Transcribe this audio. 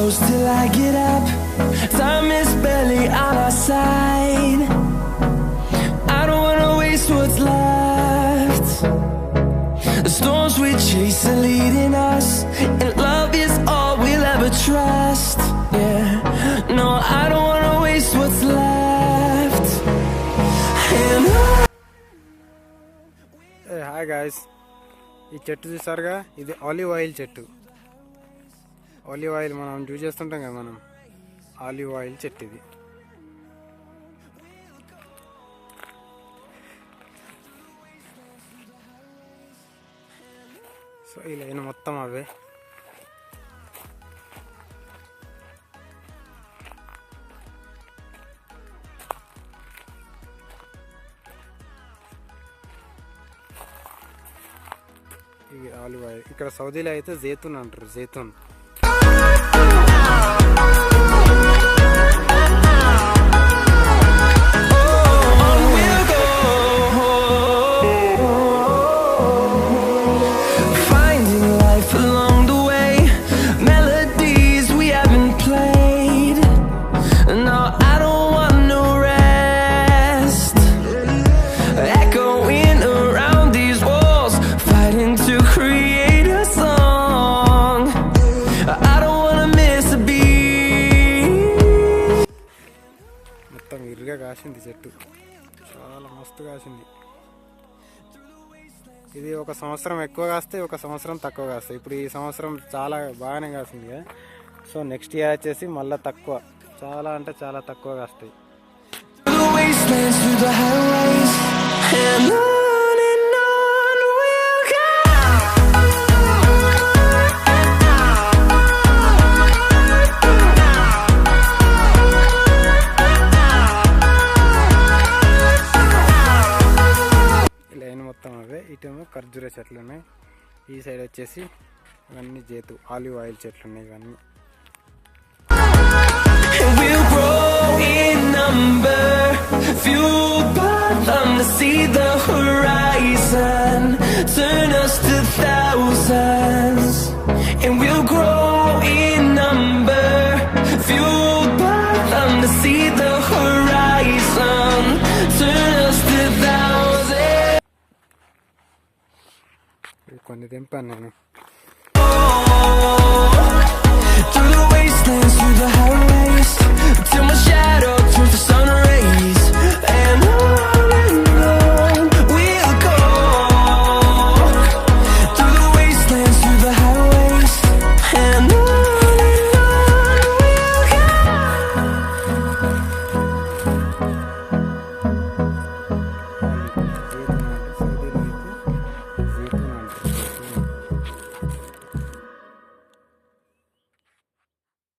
close till I get up. Time is barely on our side. I don't wanna waste what's left. The storms we chase are leading us, and love is all we'll ever trust. Yeah, no, I don't wanna waste what's left. And Hey, hi guys. ఈ చెట్టు చూసారుగా, ఇది olive oil చెట్టు. Olive oil మనం use చేస్తుంటాం కదా, మనం olive oil చెట్టు ఇది. సో ఈ లైన్ మొత్తం అవే. ఇవి ఆలివ్ ఆయిల్. ఇక్కడ సౌదీలో అయితే జైతున్ అంటారు, జైతున్. మొత్తం ఇరుగా కాసింది చెట్టు, చాలా మస్తు కాసింది. ఇది ఒక సంవత్సరం ఎక్కువ కాస్తే, ఒక సంవత్సరం తక్కువ కాస్తాయి. ఇప్పుడు ఈ సంవత్సరం చాలా బాగానే కాసింది కదా. సో నెక్స్ట్ ఇయర్ వచ్చేసి మళ్ళీ తక్కువ, చాలా అంటే చాలా తక్కువ కాస్తాయి. మొత్తం అవే. ఇటేమో ఖర్జూర చెట్లు ఉన్నాయి, ఈ సైడ్ వచ్చేసి ఇవన్నీ జేతు ఆలివ్ ఆయిల్ చెట్లు ఉన్నాయి. ఇవన్నీ కొన్ని తెంపాను నేను. Through the wastelands, through the highways, till my shadow